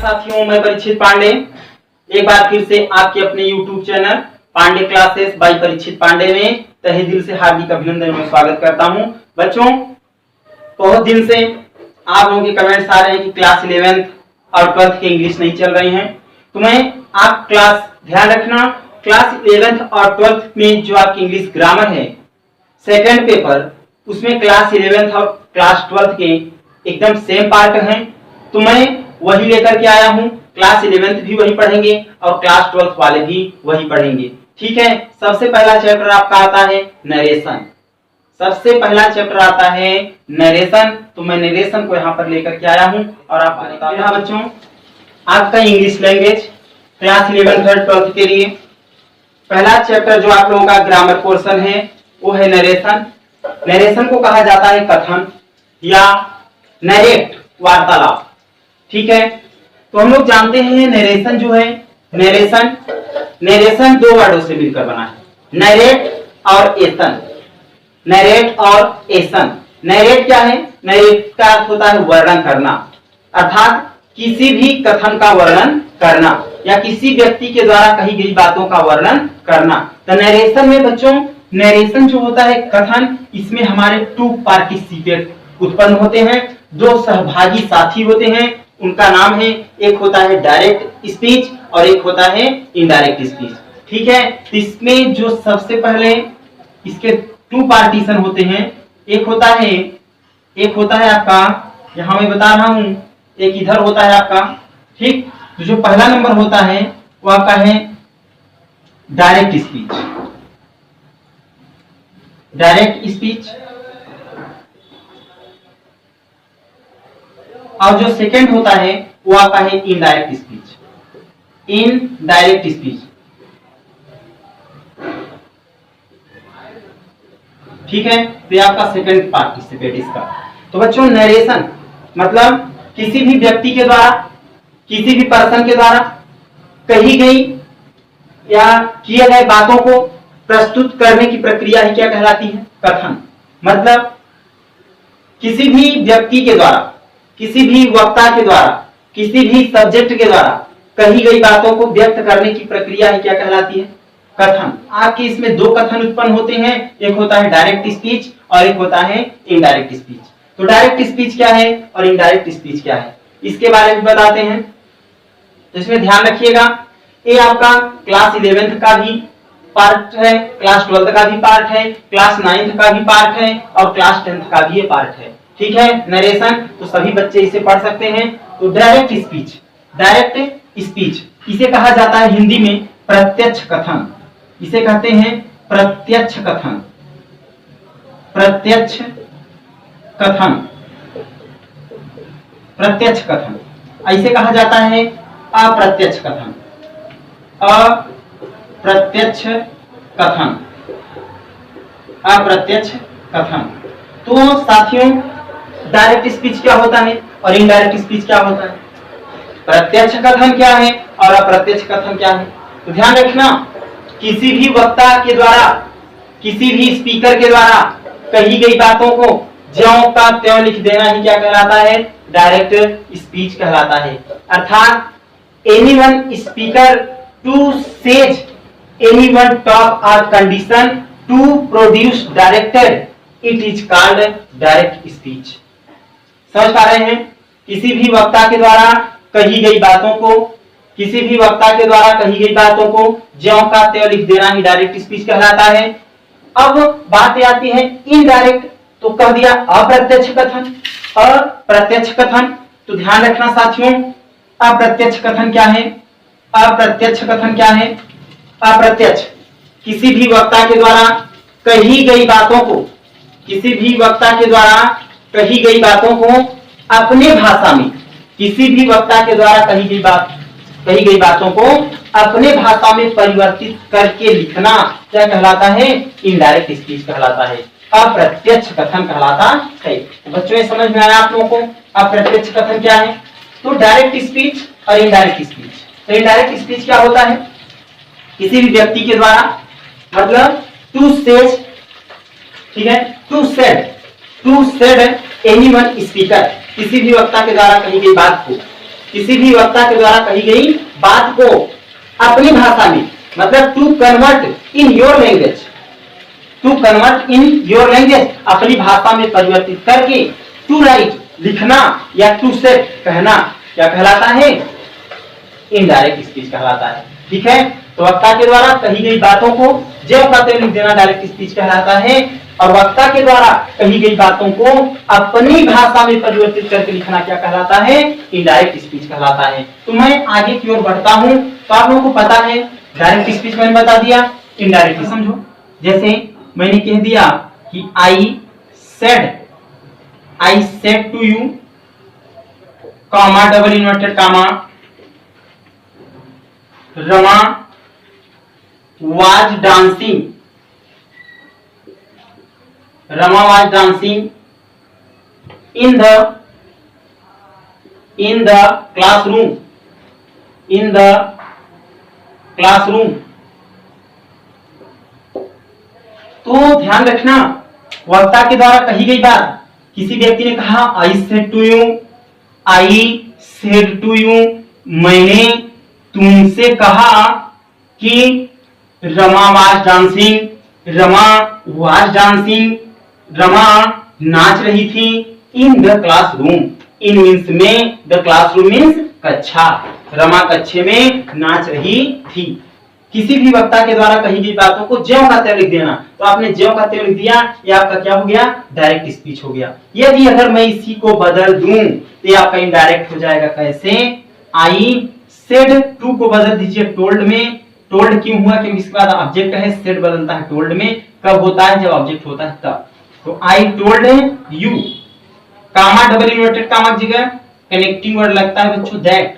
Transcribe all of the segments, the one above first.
साथियों, मैं परीक्षित पांडे एक बार फिर से आपके अपने YouTube channel Pandey classes by Parikshit Pandey में तहे दिल से हार्दिक अभिनंदन में स्वागत करता हूं। बच्चों, बहुत दिन से आप लोगों के कमेंट्स आ रहे हैं कि क्लास 11th और 12th के इंग्लिश नहीं चल रही हैं। तो मैं आप क्लास ध्यान रखना, क्लास 11th और 12th में जो आपकी इंग्लिश ग्रामर है सेकंड पेपर, उसमें क्लास 11th और क्लास 12th के एकदम सेम पार्ट हैं। तो मैं वही लेकर के आया हूं। क्लास 11th भी वही पढ़ेंगे और क्लास 12th वाले भी वही पढ़ेंगे, ठीक है। सबसे पहला चैप्टर आपका आता है नरेशन। सबसे पहला चैप्टर आता है नरेशन। तो मैं नरेशन को यहाँ पर लेकर के आया हूं और आपको बताऊंगा बच्चों, आपका इंग्लिश लैंग्वेज क्लास 11th और 12th के लिए पहला चैप्टर जो आप लोगों का ग्रामर पोर्शन है वो है नरेशन। नरेशन को कहा जाता है कथन या नरेट, वार्तालाप, ठीक है। तो हम लोग जानते हैं नरेशन जो है, नरेशन दो वर्डों से मिलकर बना है, नरेट और एसन। नरेट और एसन। नरेट क्या है? नरेट का अर्थ होता है वर्णन करना, अर्थात किसी भी कथन का वर्णन करना या किसी व्यक्ति के द्वारा कही गई बातों का वर्णन करना। तो नरेशन में बच्चों, नरेशन जो होता है कथन, इसमें हमारे टू पार्टिसिपेट उत्पन्न होते हैं, दो सहभागी साथी होते हैं। उनका नाम है, एक होता है डायरेक्ट स्पीच और एक होता है इनडायरेक्ट स्पीच, ठीक है। तो इसमें जो सबसे पहले इसके टू पार्टीशन होते हैं, एक होता है आपका, यहां मैं बता रहा हूं, एक इधर होता है आपका, ठीक। तो जो पहला नंबर होता है वो आपका है डायरेक्ट स्पीच। Direct speech. और जो सेकंड होता है वो आपका है इनडायरेक्ट स्पीच। इनडायरेक्ट स्पीच, ठीक है। तो ये आपका सेकंड पार्टिसिपेट इसका। तो बच्चों, नरेशन मतलब किसी भी व्यक्ति के द्वारा, किसी भी पर्सन के द्वारा कही गई या किए गए बातों को प्रस्तुत करने की प्रक्रिया ही क्या कहलाती है? कथन। मतलब किसी भी व्यक्ति के द्वारा, किसी भी वक्ता के द्वारा, किसी भी सब्जेक्ट के द्वारा कही गई बातों को व्यक्त करने की प्रक्रिया ही क्या कहलाती है? कथन। आपके इसमें दो कथन उत्पन्न होते हैं, एक होता है डायरेक्ट स्पीच और एक होता है इनडायरेक्ट स्पीच। तो डायरेक्ट स्पीच क्या है और इनडायरेक्ट स्पीच क्या है, इसके बारे में बताते हैं। तो इसमें ध्यान रखिएगा, ये आपका क्लास 11th का भी पार्ट है, क्लास 12th का भी पार्ट है, क्लास 9th का भी पार्ट है और क्लास 10th का भी ये पार्ट है, ठीक है। नरेशन, तो सभी बच्चे इसे पढ़ सकते हैं। तो डायरेक्ट स्पीच, डायरेक्ट स्पीच इसे कहा जाता है हिंदी में प्रत्यक्ष कथन। इसे कहते हैं प्रत्यक्ष कथन। प्रत्यक्ष कथन, प्रत्यक्ष कथन। इसे कहा जाता है अप्रत्यक्ष कथन। अप्रत्यक्ष कथन, अप्रत्यक्ष कथन। तो साथियों, डायरेक्ट स्पीच क्या होता है और इनडायरेक्ट स्पीच क्या होता है? प्रत्यक्ष कथन क्या है और अप्रत्यक्ष कथन क्या है? तो ध्यान रखना, किसी भी वक्ता के द्वारा, किसी भी स्पीकर के द्वारा कही गई बातों को ज्यों का त्यों लिख देना ही क्या कहलाता है? डायरेक्ट स्पीच कहलाता है। अर्थात anyone speaker to says anyone talk और condition to produce directed, it is called direct speech. समझ पा रहे हैं? किसी भी वक्ता के द्वारा कही गई बातों को, किसी भी वक्ता के द्वारा कही गई बातों को ज्यों का त्यों लिख देना ही डायरेक्ट स्पीच कहलाता है। अब बात आती है इनडायरेक्ट, तो कह दिया अप्रत्यक्ष कथन। अप्रत्यक्ष कथन, तो ध्यान रखना साथियों, अप्रत्यक्ष कथन क्या है? अप्रत्यक्ष कथन क्या है? अप्रत्यक्ष किसी भी वक्ता के द्वारा कही गई बातों को, किसी भी वक्ता के द्वारा कही गई बातों को अपने भाषा में, किसी भी वक्ता के द्वारा कही गई बातों को अपने भाषा में परिवर्तित करके लिखना क्या कहलाता है? इनडायरेक्ट स्पीच कहलाता है, अप्रत्यक्ष कथन कहलाता है। तो बच्चों, ये समझ में आया आप लोगों को अप्रत्यक्ष कथन क्या है? तो डायरेक्ट स्पीच और इनडायरेक्ट स्पीच। तो इनडायरेक्ट स्पीच क्या होता है? किसी भी व्यक्ति के द्वारा, मतलब टू सेज, ठीक है, टू सेड एनीवन स्पीकर, किसी भी वक्ता के द्वारा कही गई बात को किसी भी वक्ता के द्वारा कही गई बात को अपनी भाषा में, मतलब to convert in your language, to convert in your language, अपनी भाषा में परिवर्तित करके, टू राइट लिखना या टू सेट कहना क्या कहलाता है? इनडायरेक्ट स्पीच कहलाता है। ठीक है, तो वक्ता के द्वारा कही गई बातों को ज्यों का त्यों लिख देना डायरेक्ट स्पीच कहलाता है, और वक्ता के द्वारा कही गई बातों को अपनी भाषा में परिवर्तित करके लिखना क्या कहलाता है? इनडायरेक्ट स्पीच कहलाता है। तो मैं आगे की ओर बढ़ता हूं, तो आप लोगों को पता है डायरेक्ट स्पीच मैंने बता दिया, इनडायरेक्ट समझो। जैसे मैंने कह दिया कि I said to you, comma double inverted comma, Rama was dancing, Rama was dancing in the classroom, in the classroom। तो ध्यान रखना, वक्ता के द्वारा कही गई बात, किसी व्यक्ति ने कहा I said to you, I said to you, मैंने तुमसे कहा कि Rama was dancing, Rama was dancing, Rama नाच रही थी इन द क्लासरूम, इन मीन्स में, द क्लासरूम मीन्स कक्षा, रमा कक्षे में नाच रही थी। किसी भी वक्ता के द्वारा कही गई बातों को ज्यों का त्यों लिख देना, तो आपने ज्यों का त्यों लिख दिया, ये आपका क्या हो गया? डायरेक्ट स्पीच हो गया। यदि अगर मैं इसी को बदल दूं तो ये आपका इनडायरेक्ट हो जाएगा। कैसे? आई सेड टू को बदल दीजिए टोल्ड में, टोल्ड क्यों हुआ? क्योंकि इसके बाद ऑब्जेक्ट है, सेड बदलता है टोल्ड में, कब होता है? जब ऑब्जेक्ट होता है तब। तो I told you, comma double inverted comma की जगह कनेक्टिंग वर्ड लगता है बच्चों दैट।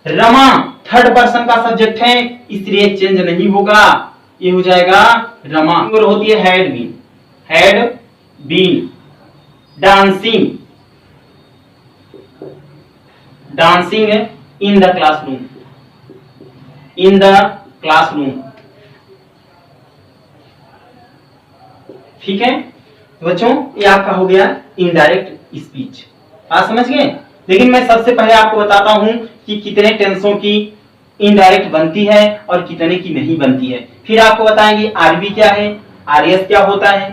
रमा थर्ड पर्सन का सब्जेक्ट है, इसलिए चेंज नहीं होगा, ये हो जाएगा रमा। और होती है had been dancing, dancing in the classroom, in the classroom. ठीक है बच्चों, ये आपका हो गया इनडायरेक्ट स्पीच। आप समझ गए? लेकिन मैं सबसे पहले आपको बताता हूं कि कितने टेंसों की इनडायरेक्ट बनती है और कितने की नहीं बनती है। फिर आपको बताएंगे आरबी क्या है, आरएस क्या होता है।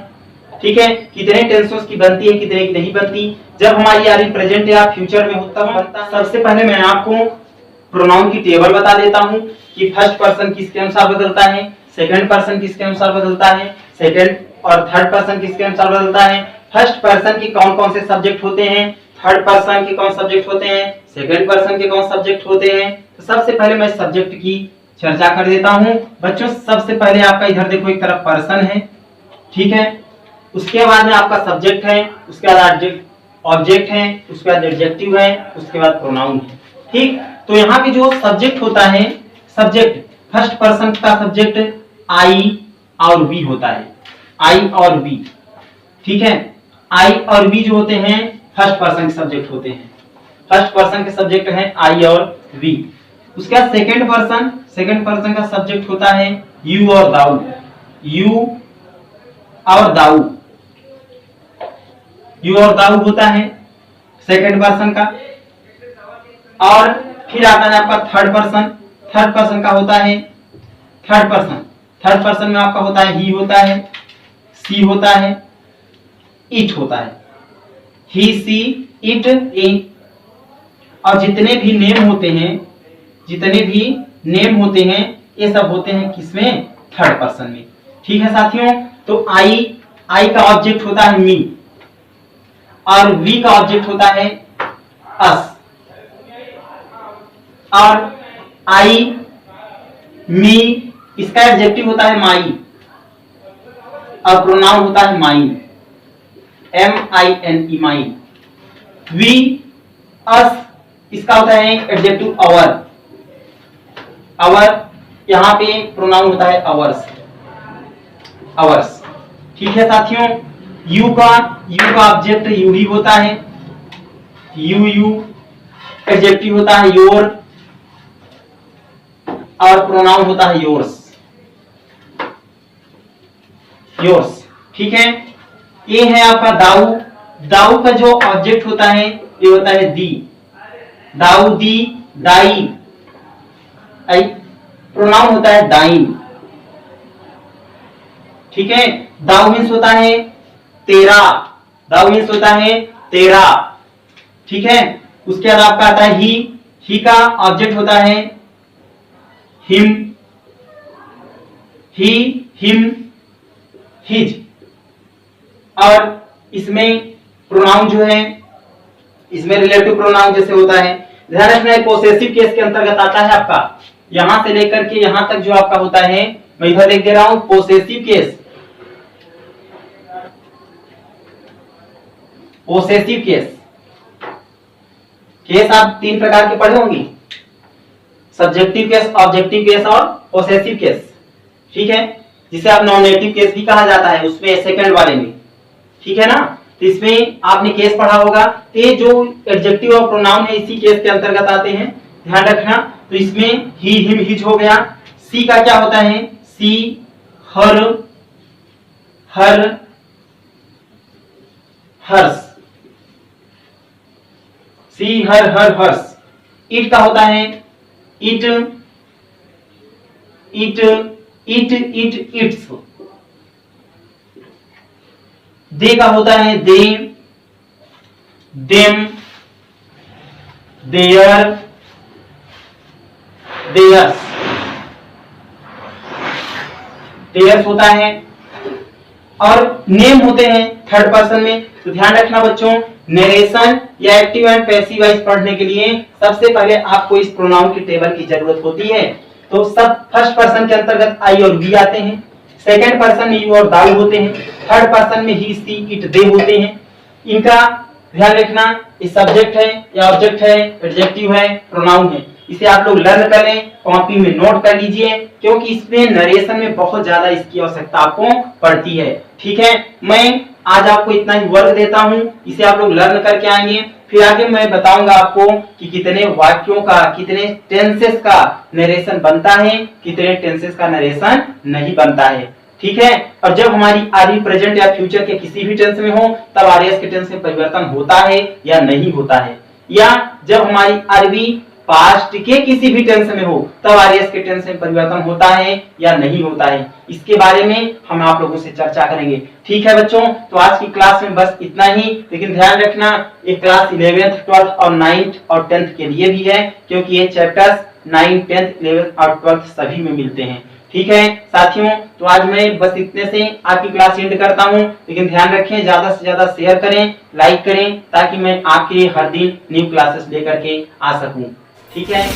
ठीक है, कितने टेंसों की बनती है, कितने की नहीं बनती। जब हमारी आरबी प्रेजेंट या फ्यूचर में होता है। सबसे पहले मैं आपको प्रोनाउन की टेबल बता देता हूं कि फर्स्ट पर्सन किसके अनुसार बदलता है, सेकंड पर्सन किसके अनुसार बदलता है, सेकंड और थर्ड पर्सन किसके अनुसार बदलता है, फर्स्ट पर्सन के कौन कौन से सब्जेक्ट होते हैं, थर्ड पर्सन के कौन सब्जेक्ट होते हैं, सेकंड पर्सन के कौन सब्जेक्ट होते हैं। तो सबसे पहले मैं सब्जेक्ट की चर्चा कर देता हूं बच्चों। सबसे पहले आपका इधर देखो एक तरफ पर्सन है, ठीक है, उसके बाद में आपका सब्जेक्ट है, उसके बाद ऑब्जेक्ट है, उसके बाद एडजेक्टिव है, उसके बाद प्रोनाउन है। ठीक, तो यहाँ पे जो सब्जेक्ट होता है, सब्जेक्ट फर्स्ट पर्सन का सब्जेक्ट आई और वी होता है, आई और वी। ठीक है, आई और वी जो होते हैं फर्स्ट पर्सन के सब्जेक्ट होते हैं, फर्स्ट पर्सन के सब्जेक्ट है आई और वी। उसके बाद सेकंड पर्सन का सब्जेक्ट होता है यू और दाऊ, यू और दाऊ, यू और दाऊ होता है सेकंड पर्सन का। और फिर आता है आपका थर्ड पर्सन का होता है थर्ड पर्सन में आपका होता है ही होता है, सी होता है, इट होता है, ही सी इट इन। और जितने भी नेम होते हैं ये सब होते हैं किसमें? थर्ड पर्सन में। ठीक है साथियों, तो आई का ऑब्जेक्ट होता है मी और वी का ऑब्जेक्ट होता है अस। और आई मी इसका एडजेक्टिव होता है माई और प्रोनाउन होता है mine, MINE mine. We us इसका होता है एडजेक्टिव आवर, यहाँ पे प्रोनाउन होता है आवर्स। ठीक है साथियों, यू का ऑब्जेक्ट यू ही होता है, यू एडजेक्टिव होता है योर और प्रोनाउन होता है योर्स। ठीक है, ये है आपका दाऊ का जो ऑब्जेक्ट होता है ये होता है दी दाऊदी, दाई, प्रोनाउन होता है दाइन। ठीक है, दाऊ मीन्स होता है तेरा, दाऊ मीन्स होता है तेरा। ठीक है, उसके बाद आपका आता है ही का ऑब्जेक्ट होता है हिम, ही, हिम, हिज। और इसमें प्रोनाउन जो है, इसमें रिलेटिव प्रोनाउन जैसे होता है, ध्यान रखना है पोसेसिव केस के अंतर्गत आता है आपका, यहां से लेकर के यहां तक जो आपका होता है, मैं इधर लिख दे रहा हूं possessive case. Possessive case, case आप 3 प्रकार के पढ़े होंगे, सब्जेक्टिव केस, ऑब्जेक्टिव केस और पोसेसिव केस। ठीक है, जिसे आप नॉमिनेटिव केस भी कहा जाता है, उसमें सेकंड वाले में। ठीक है ना, तो इसमें आपने केस पढ़ा होगा, ये जो एडजेक्टिव और प्रोनाउन है इसी केस के अंतर्गत आते हैं, ध्यान रखना। तो इसमें ही, हिम, हिज हो गया। सी का क्या होता है, सी, हर, हर, हर्ष, सी, हर, हर्ष। इट का होता है इट, इट, इट्स। दे का होता है दे, देम, देयर, देयर्स, देयर्स होता है। और नेम होते हैं थर्ड पर्सन में। तो ध्यान रखना बच्चों, नरेशन या एक्टिव एंड पैसिव वॉइस पढ़ने के लिए सबसे पहले आपको इस प्रोनाउन की टेबल की जरूरत होती है। तो सब फर्स्ट पर्सन के अंतर्गत आई और वी आते हैं, सेकंड पर्सन में यू और दाऊ होते हैं, थर्ड पर्सन में ही, सी, इट, दे होते हैं। इनका ध्यान रखना, ये सब्जेक्ट है या ऑब्जेक्ट है, एडजेक्टिव है, प्रोनाउन है। इसे आप लोग लर्न कर लें, कॉपी में नोट कर लीजिए, क्योंकि इसमें नरेशन में बहुत ज्यादा इसकी आवश्यकता आपको पड़ती है। ठीक है, मैं आज आपको इतना ही वर्क देता हूं, इसे आप लोग लर्न करके आएंगे। फिर आगे मैं बताऊंगा आपको कि कितने वाक्यों का, कितने टेंसेस का नरेशन बनता है, कितने टेंसेस का नरेशन नहीं बनता है। ठीक है, और जब हमारी आरवी प्रेजेंट या फ्यूचर के किसी भी टेंस में हो, तब आरएस के टेंस में परिवर्तन होता है या नहीं होता है, या जब हमारी आरवी पास्ट के किसी भी टेंस में हो, तब आरएस के टेंस में परिवर्तन होता है या नहीं होता है, इसके बारे में हम आप लोगों से चर्चा करेंगे। ठीक है बच्चों, तो आज की क्लास में बस इतना ही। लेकिन ध्यान रखना, ये क्लास 11th, 12th और 9th और 10th के लिए भी है, क्योंकि ये चैप्टर्स 9th, 10th, 11th और 12th सभी में मिलते हैं। ठीक है साथियों, तो आज मैं बस इतने से आपकी क्लास एंड करता हूं। लेकिन ध्यान रखें, ज्यादा से ज्यादा शेयर करें, लाइक करें, ताकि मैं आपके हर दिन न्यू क्लासेस लेकर के आ सकूं। ठीक है।